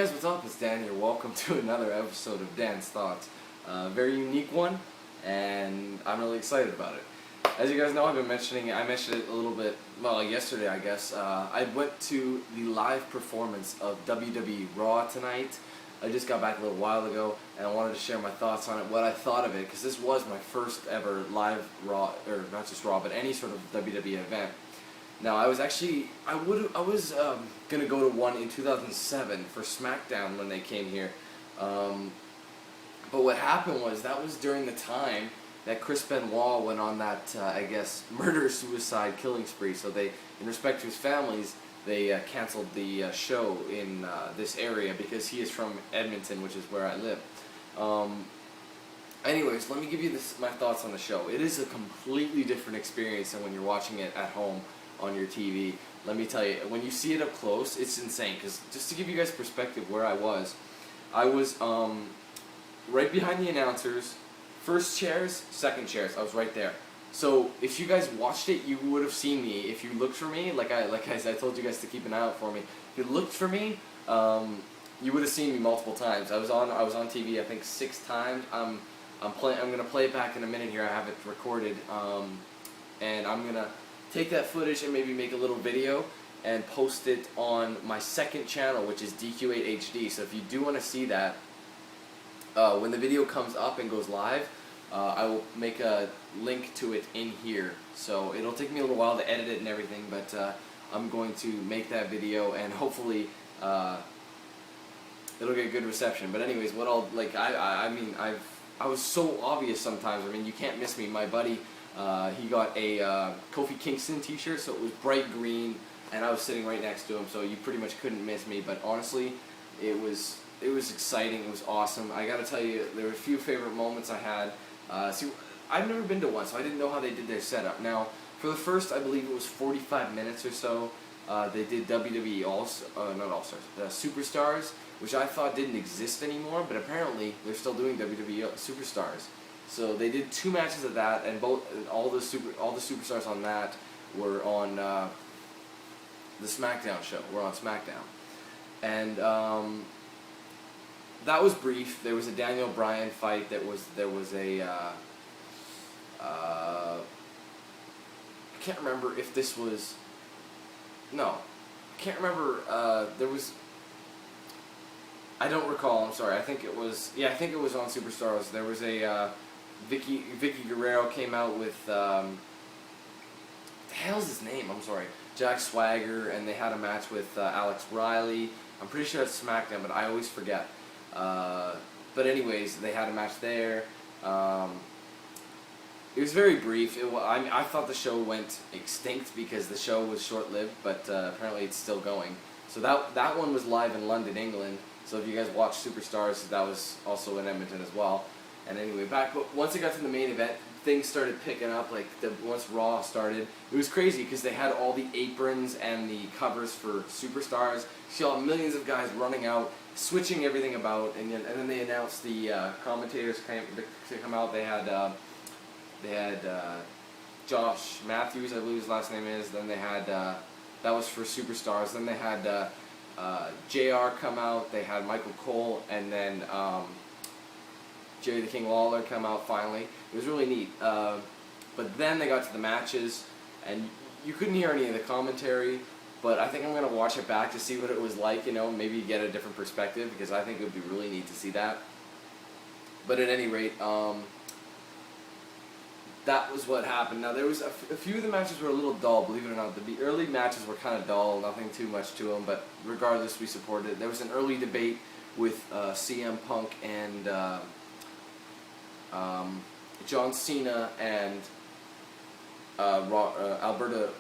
guys, what's up? It's Dan here. Welcome to another episode of Dan's Thoughts. Very unique one, and I'm really excited about it. As you guys know, I mentioned it a little bit, well, yesterday I guess. I went to the live performance of WWE Raw tonight. I just got back a little while ago, and I wanted to share my thoughts on it, what I thought of it, because this was my first ever live Raw, or not just Raw, but any sort of WWE event. Now, I was gonna go to one in 2007 for SmackDown when they came here, but what happened was that was during the time that Chris Benoit went on that I guess murder-suicide killing spree. So they, in respect to his families, they canceled the show in this area because he is from Edmonton, which is where I live. Anyways, let me give you my thoughts on the show. It is a completely different experience than when you're watching it at home on your TV. Let me tell you, when you see it up close, it's insane. Because just to give you guys perspective where I was right behind the announcers, first chairs, second chairs. I was right there. So if you guys watched it, you would have seen me. If you looked for me, like I told you guys to keep an eye out for me. If you looked for me, you would have seen me multiple times. I was on TV, I think 6 times. I'm gonna play it back in a minute here. I have it recorded, and I'm gonna take that footage and maybe make a little video and post it on my second channel, which is DanQ8000. So if you do want to see that, when the video comes up and goes live, I will make a link to it in here. So it'll take me a little while to edit it and everything, but I'm going to make that video, and hopefully it'll get good reception. But anyways, what I'll I was so obvious sometimes. I mean, you can't miss me. My buddy, he got a Kofi Kingston t-shirt, so it was bright green, and I was sitting right next to him, so you pretty much couldn't miss me. But honestly, it was exciting. It was awesome. I gotta tell you, there were a few favorite moments I had. See, I've never been to one, so I didn't know how they did their setup. Now, for the first, I believe it was 45 minutes or so, they did WWE Superstars, which I thought didn't exist anymore, but apparently they're still doing WWE Superstars. So they did 2 matches of that, and all the superstars on that were on the SmackDown show. We're on SmackDown, and that was brief. There was a Daniel Bryan fight. There was a I can't remember if this was, no, I can't remember. There was, I don't recall. I'm sorry. I think it was on Superstars. There was a Vicky Guerrero came out with the hell's his name? I'm sorry, Jack Swagger, and they had a match with Alex Riley. I'm pretty sure it's SmackDown, but I always forget. But anyways, they had a match there. It was very brief. I thought the show went extinct because the show was short-lived, but apparently it's still going. So that one was live in London, England. So if you guys watch Superstars, that was also in Edmonton as well. And anyway, but once it got to the main event, things started picking up. Like once Raw started, it was crazy because they had all the aprons and the covers for Superstars. You saw millions of guys running out, switching everything about, and then they announced the commentators to come out. They had Josh Matthews, I believe his last name is. Then they had that was for Superstars. Then they had JR come out. They had Michael Cole, and then Jerry the King Lawler come out finally. It was really neat. But then they got to the matches, and you couldn't hear any of the commentary. But I think I'm going to watch it back to see what it was like, maybe get a different perspective, because I think it would be really neat to see that. But at any rate, that was what happened. Now, there was a few of the matches were a little dull, believe it or not. The early matches were kind of dull, nothing too much to them, but regardless, we supported it. There was an early debate with CM Punk and John Cena and Alberto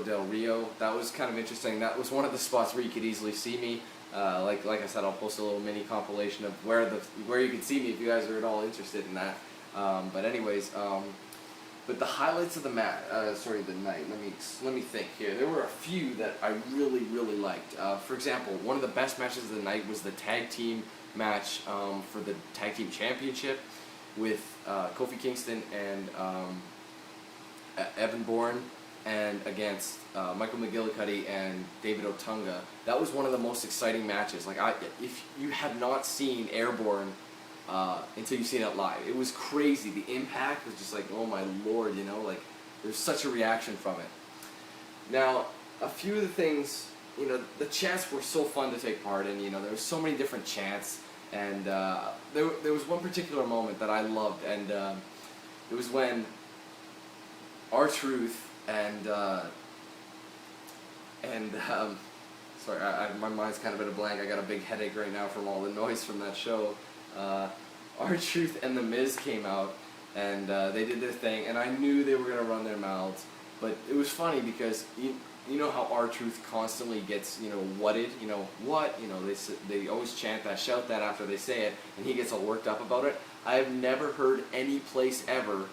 Del Rio. That was kind of interesting. That was one of the spots where you could easily see me. Like I said, I'll post a little mini compilation of where you can see me if you guys are at all interested in that. But anyways, but the highlights of the night. Let me think here. There were a few that I really liked. For example, one of the best matches of the night was the tag team match for the tag team championship with Kofi Kingston and Evan Bourne and against Michael McGillicuddy and David Otunga. That was one of the most exciting matches. Like, if you have not seen Airborne until you've seen it live, it was crazy. The impact was just like, oh my lord, you know, like there's such a reaction from it. Now, a few of the things, you know, the chants were so fun to take part in. You know, there were so many different chants, and there was one particular moment that I loved, and it was when R-Truth and sorry, my mind's kind of at a blank. I got a big headache right now from all the noise from that show. R-Truth and The Miz came out, and they did their thing, and I knew they were going to run their mouths, but it was funny because you know how R-Truth constantly gets, you know, whatted, you know, what, you know, they always chant that, shout that after they say it, and he gets all worked up about it. I have never heard any place ever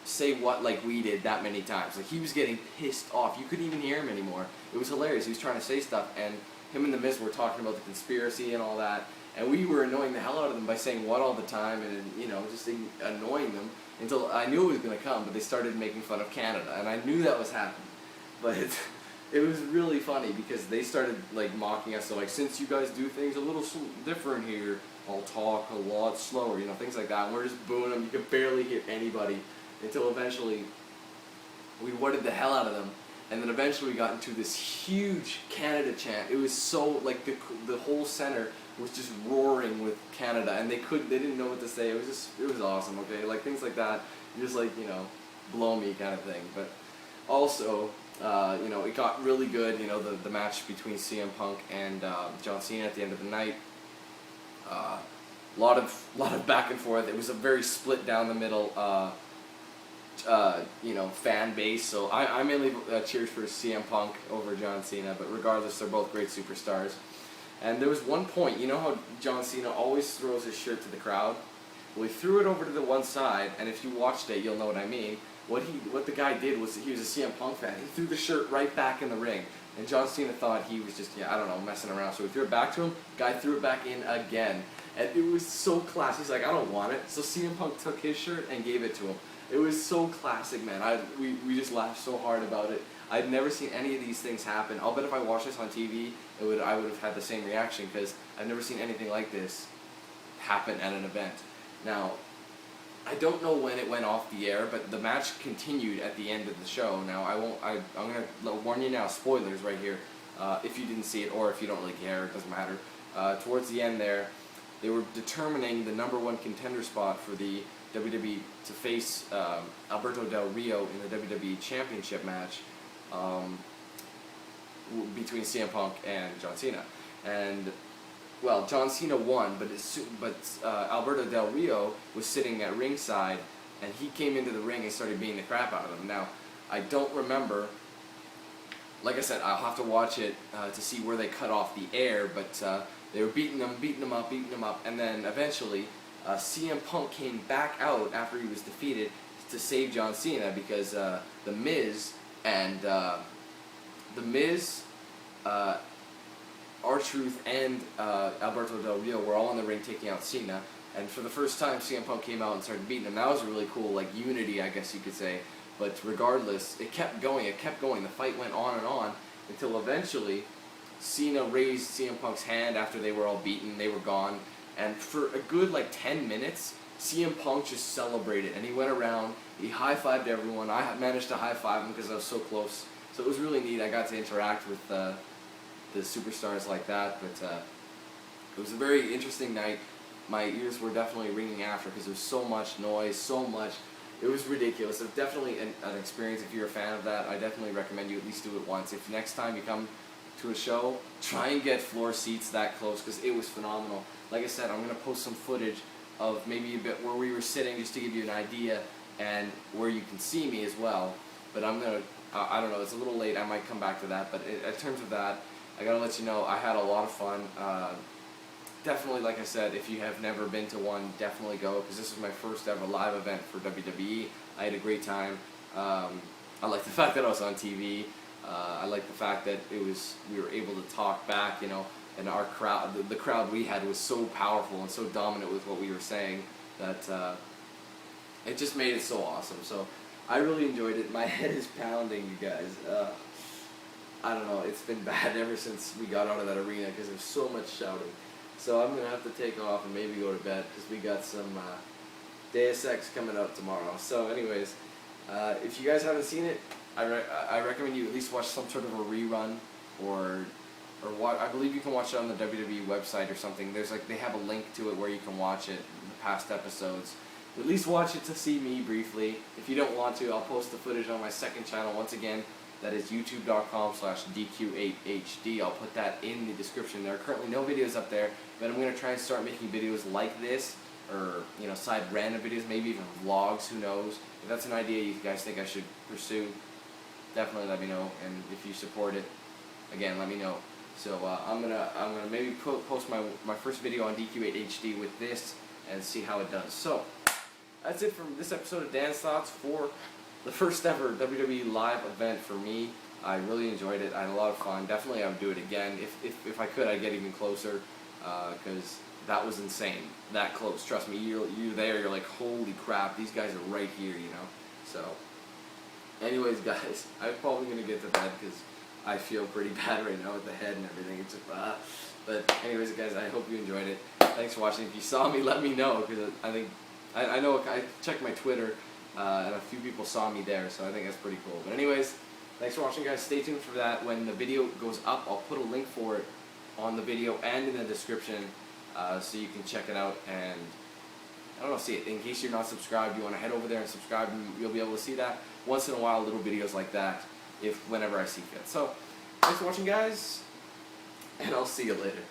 say what like we did that many times. Like, he was getting pissed off. You couldn't even hear him anymore. It was hilarious. He was trying to say stuff, and him and The Miz were talking about the conspiracy and all that, and we were annoying the hell out of them by saying what all the time, and, you know, just annoying them until I knew it was going to come, but they started making fun of Canada, and I knew that was happening. But it was really funny because they started like mocking us. So like, since you guys do things a little different here, I'll talk a lot slower, you know, things like that. And we're just booing them. You could barely hear anybody until eventually we whatted the hell out of them. And then eventually we got into this huge Canada chant. It was so like the whole center was just roaring with Canada, and they didn't know what to say. It was awesome. Okay, like things like that, just like, you know, blow me kind of thing. But also, you know, it got really good. You know, the match between CM Punk and John Cena at the end of the night. Lot of back and forth. It was a very split down the middle, you know, fan base. So I mainly cheers for CM Punk over John Cena, but regardless, they're both great superstars. And there was one point, you know how John Cena always throws his shirt to the crowd? Well, he threw it over to the one side, and if you watched it, you'll know what I mean. What the guy did was, he was a CM Punk fan. He threw the shirt right back in the ring, and John Cena thought he was just, yeah, I don't know, messing around. So he threw it back to him. Guy threw it back in again, and it was so classic. He's like, I don't want it. So CM Punk took his shirt and gave it to him. It was so classic, man. We just laughed so hard about it. I'd never seen any of these things happen. I'll bet if I watched this on TV, I would have had the same reaction, because I've never seen anything like this happen at an event. Now, I don't know when it went off the air, but the match continued at the end of the show. Now, I'm gonna warn you now, spoilers right here, if you didn't see it, or if you don't really care, it doesn't matter. Towards the end there, they were determining the #1 contender spot for the WWE to face Alberto Del Rio in the WWE Championship match between CM Punk and John Cena. And, well, John Cena won, but Alberto Del Rio was sitting at ringside, and he came into the ring and started beating the crap out of him. Now, I don't remember, like I said, I'll have to watch it to see where they cut off the air, but they were beating him up, and then eventually CM Punk came back out after he was defeated to save John Cena, because The Miz and R-Truth and Alberto Del Rio were all in the ring taking out Cena, and for the first time CM Punk came out and started beating him. That was really cool, like unity, I guess you could say. But regardless, it kept going. The fight went on and on until eventually Cena raised CM Punk's hand after they were all beaten. They were gone, and for a good like 10 minutes, CM Punk just celebrated, and he went around, he high-fived everyone. I managed to high-five him because I was so close. So it was really neat. I got to interact with the superstars like that, but it was a very interesting night. My ears were definitely ringing after, because there was so much noise, so much. It was ridiculous. It's definitely an experience. If you're a fan of that, I definitely recommend you at least do it once. If next time you come to a show, try and get floor seats that close, because it was phenomenal. Like I said, I'm going to post some footage of maybe a bit where we were sitting, just to give you an idea, and where you can see me as well. But I'm going to, I don't know, it's a little late, I might come back to that, but in terms of that, I got to let you know I had a lot of fun. Definitely, like I said, if you have never been to one, definitely go, because this was my first ever live event for WWE. I had a great time. I like the fact that I was on TV. I like the fact that we were able to talk back, you know, and our crowd, the crowd we had was so powerful and so dominant with what we were saying that it just made it so awesome. So I really enjoyed it. My head is pounding, you guys. I don't know, it's been bad ever since we got out of that arena because there's so much shouting. So I'm going to have to take off and maybe go to bed because we got some Deus Ex coming up tomorrow. So anyways, if you guys haven't seen it, I recommend you at least watch some sort of a rerun or I believe you can watch it on the WWE website or something. There's they have a link to it where you can watch it, the past episodes. At least watch it to see me briefly. If you don't want to, I'll post the footage on my second channel once again. That is youtube.com/DanQ8000. I'll put that in the description. There are currently no videos up there, but I'm going to try and start making videos like this, or side random videos, maybe even vlogs, who knows. If that's an idea you guys think I should pursue, definitely let me know, and if you support it, again, let me know. So I'm gonna maybe post my first video on DanQ8000 with this and see how it does. So that's it from this episode of Dan's Thoughts for the first ever WWE live event for me. I really enjoyed it. I had a lot of fun. Definitely I would do it again. If I could, I'd get even closer, because that was insane. That close. Trust me, you're there, you're like, holy crap, these guys are right here, So anyways, guys, I'm probably going to get to bed because I feel pretty bad right now with the head and everything. It's but anyways, guys, I hope you enjoyed it. Thanks for watching. If you saw me, let me know, because I know I checked my Twitter, and a few people saw me there, so I think that's pretty cool. But anyways, thanks for watching, guys. Stay tuned for that. When the video goes up, I'll put a link for it on the video and in the description, so you can check it out and see it. In case you're not subscribed, you want to head over there and subscribe, and you'll be able to see that once in a while, little videos like that, whenever I see fit. So thanks for watching, guys, and I'll see you later.